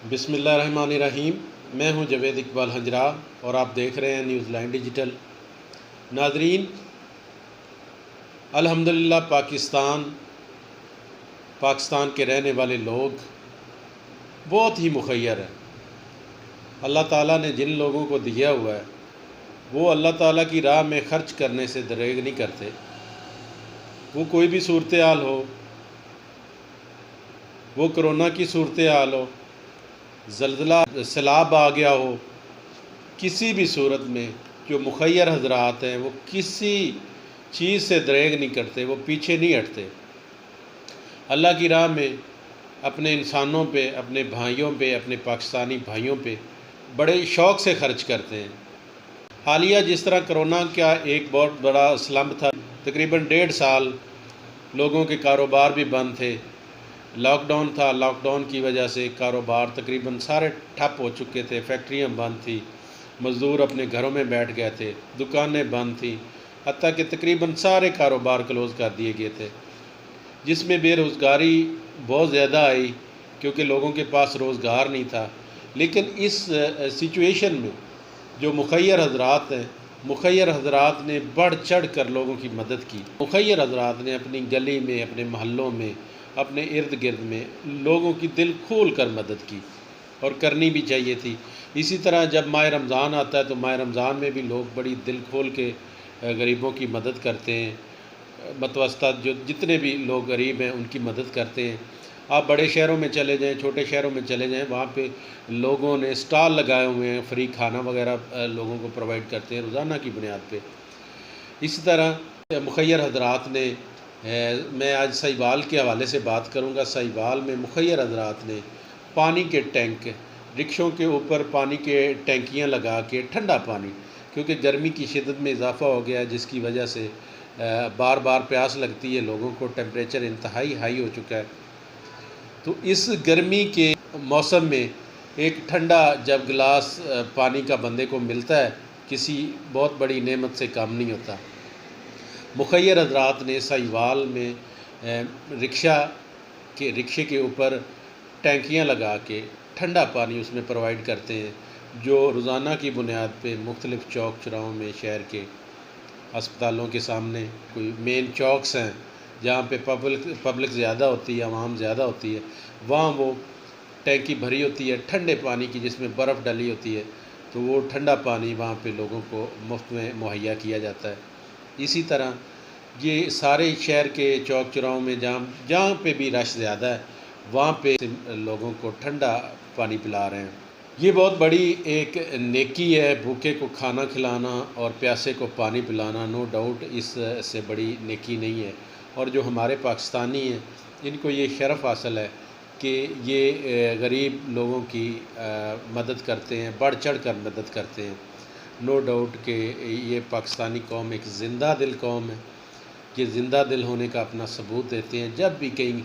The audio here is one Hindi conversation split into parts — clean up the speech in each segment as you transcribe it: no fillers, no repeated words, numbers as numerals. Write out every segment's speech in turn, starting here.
बिस्मिल्लाहिर्रहमानिर्रहीम। मैं हूं जवेद इकबाल हंजरा और आप देख रहे हैं न्यूज़ लाइन डिजिटल। नाजरीन, अल्हम्दुलिल्लाह पाकिस्तान के रहने वाले लोग बहुत ही मुखय्यर हैं। अल्लाह ताला ने जिन लोगों को दिया हुआ है वो अल्लाह ताला की राह में ख़र्च करने से दरेग नहीं करते। वो कोई भी सूरत हाल हो, वो कोरोना की सूरत हाल हो, ज़ल्ज़ला सैलाब आ गया हो, किसी भी सूरत में जो मुखय्यर हजरात हैं वो किसी चीज़ से दरेग नहीं करते, वो पीछे नहीं हटते। अल्लाह की राह में अपने इंसानों पे, अपने भाइयों पे, अपने पाकिस्तानी भाइयों पे बड़े शौक़ से ख़र्च करते हैं। हालिया जिस तरह कोरोना का एक बहुत बड़ा स्लम्प था, तकरीबन 1.5 साल लोगों के कारोबार भी बंद थे, लॉकडाउन था। लॉकडाउन की वजह से कारोबार तकरीबन सारे ठप हो चुके थे, फैक्ट्रियाँ बंद थी, मज़दूर अपने घरों में बैठ गए थे, दुकानें बंद थी, हत्ता कि तकरीबन सारे कारोबार क्लोज़ कर दिए गए थे, जिसमें बेरोज़गारी बहुत ज़्यादा आई क्योंकि लोगों के पास रोज़गार नहीं था। लेकिन इस सिचुएशन में जो मुखय्यर हजरात ने बढ़ चढ़ कर लोगों की मदद की। मुखय्यर हजरात ने अपनी गली में, अपने महल्लों में, अपने इर्द गिर्द में लोगों की दिल खोल कर मदद की और करनी भी चाहिए थी। इसी तरह जब माह रमज़ान आता है तो माह रमज़ान में भी लोग बड़ी दिल खोल के गरीबों की मदद करते हैं। मतवस्ता जो जितने भी लोग गरीब हैं उनकी मदद करते हैं। आप बड़े शहरों में चले जाएं, छोटे शहरों में चले जाएं, वहाँ पे लोगों ने स्टॉल लगाए हुए हैं, फ्री खाना वगैरह लोगों को प्रोवाइड करते हैं रोज़ाना की बुनियाद पे। इसी तरह मुखय्यर हजरात ने मैं आज सहीवाल के हवाले से बात करूँगा। सहीवाल में मुखय्यर हजरात ने पानी के टैंक, रिक्शों के ऊपर पानी के टैंकियाँ लगा के ठंडा पानी, क्योंकि गर्मी की शिद्दत में इजाफ़ा हो गया जिसकी वजह से बार बार प्यास लगती है लोगों को, टेम्परेचर इंतहाई हाई हो चुका है। तो इस गर्मी के मौसम में एक ठंडा जब गिलास पानी का बंदे को मिलता है, किसी बहुत बड़ी नेमत से कम नहीं होता। मुखय्यर हजरात ने सहीवाल में रिक्शे के ऊपर टैंकियाँ लगा के ठंडा पानी उसमें प्रोवाइड करते हैं, जो रोज़ाना की बुनियाद पे मुख्तलिफ़ चौक चौराहों में, शहर के अस्पतालों के सामने कोई मेन चौक्स हैं जहाँ पे पब्लिक ज़्यादा होती है, आवाम ज़्यादा होती है, वहाँ वो टैंकी भरी होती है ठंडे पानी की जिसमें बर्फ़ डली होती है, तो वो ठंडा पानी वहाँ पे लोगों को मुफ्त में मुहैया किया जाता है। इसी तरह ये सारे शहर के चौक चौराहों में जहाँ पे भी रश ज़्यादा है वहाँ पे लोगों को ठंडा पानी पिला रहे हैं। ये बहुत बड़ी एक नेकी है, भूखे को खाना खिलाना और प्यासे को पानी पिलाना। नो डाउट इससे बड़ी नेकी नहीं है। और जो हमारे पाकिस्तानी हैं इनको ये शरफ़ हासिल है कि ये गरीब लोगों की मदद करते हैं, बढ़ चढ़ कर मदद करते हैं। नो डाउट कि ये पाकिस्तानी कौम एक ज़िंदा दिल कौम है। ये ज़िंदा दिल होने का अपना सबूत देते हैं। जब भी कहीं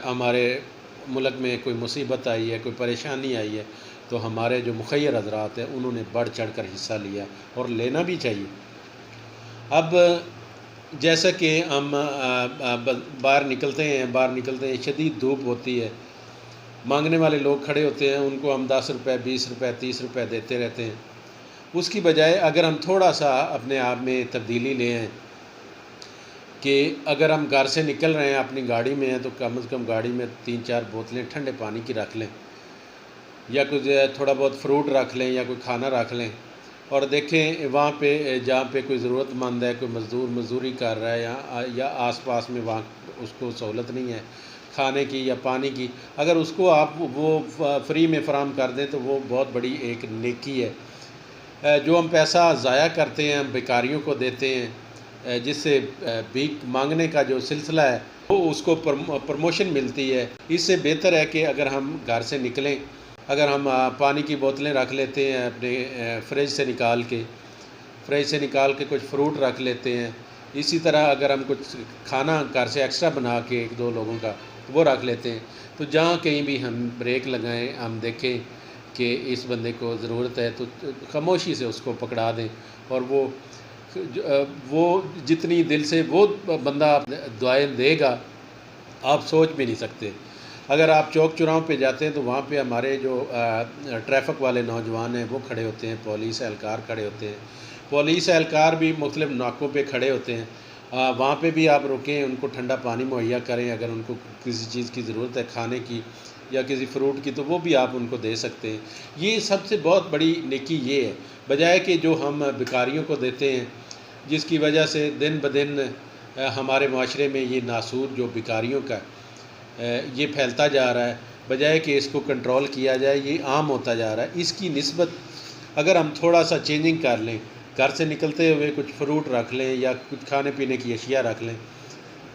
हमारे मुल्क में कोई मुसीबत आई है, कोई परेशानी आई है, तो हमारे जो मुखय्यर हजरात हैं उन्होंने बढ़ चढ़ कर हिस्सा लिया और लेना भी चाहिए। अब जैसा कि हम बाहर निकलते हैं, शदीद धूप होती है, मांगने वाले लोग खड़े होते हैं, उनको हम 10 रुपये, 20 रुपये, 30 रुपये देते रहते हैं। उसकी बजाय अगर हम थोड़ा सा अपने आप में तब्दीली ले आएँ कि अगर हम घर से निकल रहे हैं, अपनी गाड़ी में हैं, तो कम से कम गाड़ी में 3-4 बोतलें ठंडे पानी की रख लें, या कुछ थोड़ा बहुत फ्रूट रख लें, या कोई खाना रख लें, और देखें वहाँ पे जहाँ पे कोई ज़रूरतमंद है, कोई मज़दूर मज़दूरी कर रहा है या आस-पास में वहाँ उसको सहूलत नहीं है खाने की या पानी की, अगर उसको आप वो फ्री में फ़राहम कर दें तो वो बहुत बड़ी एक नेकी है। जो हम पैसा ज़ाया करते हैं, हम बेकारियों को देते हैं, जिससे भीख मांगने का जो सिलसिला है वो उसको प्रमोशन मिलती है। इससे बेहतर है कि अगर हम घर से निकलें, अगर हम पानी की बोतलें रख लेते हैं अपने फ्रिज से निकाल के कुछ फ्रूट रख लेते हैं। इसी तरह अगर हम कुछ खाना घर से एक्स्ट्रा बना के 1-2 लोगों का वो रख लेते हैं, तो जहाँ कहीं भी हम ब्रेक लगाएं, हम देखें कि इस बंदे को ज़रूरत है, तो खामोशी से उसको पकड़ा दें। और वो जितनी दिल से वो बंदा दुआएं देगा आप सोच भी नहीं सकते। अगर आप चौक चौराहों पे जाते हैं तो वहाँ पे हमारे जो ट्रैफिक वाले नौजवान हैं वो खड़े होते हैं, पुलिस एहलकार खड़े होते हैं। पुलिस एहलकार भी मुख्तलिफ़ नाकों पे खड़े होते हैं। वहाँ पे भी आप रुकें, उनको ठंडा पानी मुहैया करें, अगर उनको किसी चीज़ की ज़रूरत है खाने की या किसी फ्रूट की, तो वो भी आप उनको दे सकते हैं। ये सबसे बहुत बड़ी नेकी ये है, बजाय कि जो हम भिखारियों को देते हैं, जिसकी वजह से दिन ब दिन हमारे माशरे में ये नासूर जो भिखारियों का ये फैलता जा रहा है, बजाय कि इसको कंट्रोल किया जाए, ये आम होता जा रहा है। इसकी निस्बत अगर हम थोड़ा सा चेंजिंग कर लें, घर से निकलते हुए कुछ फ्रूट रख लें या कुछ खाने पीने की अशिया रख लें,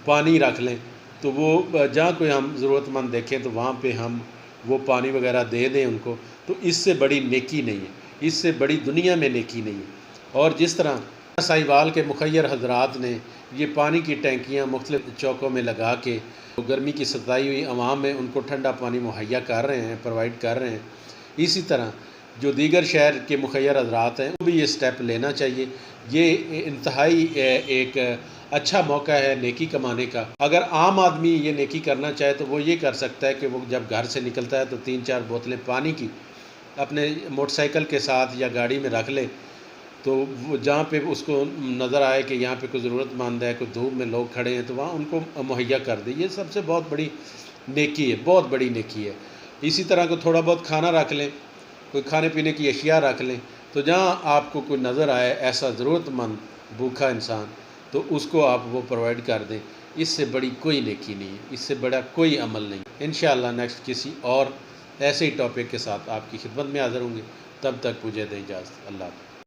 पानी रख लें, तो वो जहाँ कोई हम ज़रूरतमंद देखें तो वहाँ पे हम वो पानी वगैरह दे दें उनको, तो इससे बड़ी नेकी नहीं है, इससे बड़ी दुनिया में नेकी नहीं है। और जिस तरह साहिवाल के मुखय्यर हजरात ने ये पानी की टैंकियाँ मुख्तलिफ़ चौकों में लगा के तो गर्मी की सताई हुई अवाम है उनको ठंडा पानी मुहैया कर रहे हैं, प्रोवाइड कर रहे हैं, इसी तरह जो दीगर शहर के मुखय्यर हजरात हैं वो भी ये स्टेप लेना चाहिए। ये इंतहाई एक अच्छा मौका है नेकी कमाने का। अगर आम आदमी ये नेकी करना चाहे तो वो ये कर सकता है कि वो जब घर से निकलता है तो 3-4 बोतलें पानी की अपने मोटरसाइकिल के साथ या गाड़ी में रख ले, तो वो जहाँ पे उसको नज़र आए कि यहाँ पे कोई ज़रूरतमंद है, कोई धूप में लोग खड़े हैं, तो वहाँ उनको मुहैया कर दे। ये सबसे बहुत बड़ी नेकी है, बहुत बड़ी नेकी है। इसी तरह को थोड़ा बहुत खाना रख लें, कोई खाने पीने की अशिया रख लें, तो जहाँ आपको कोई नज़र आए ऐसा ज़रूरतमंद भूखा इंसान, तो उसको आप वो प्रोवाइड कर दें। इससे बड़ी कोई नेकी नहीं है, इससे बड़ा कोई अमल नहीं। इंशाअल्लाह नेक्स्ट किसी और ऐसे ही टॉपिक के साथ आपकी खिदमत में हाज़िर होंगे। तब तक मुझे दें इजाज़त। अल्लाह हाफ़िज़।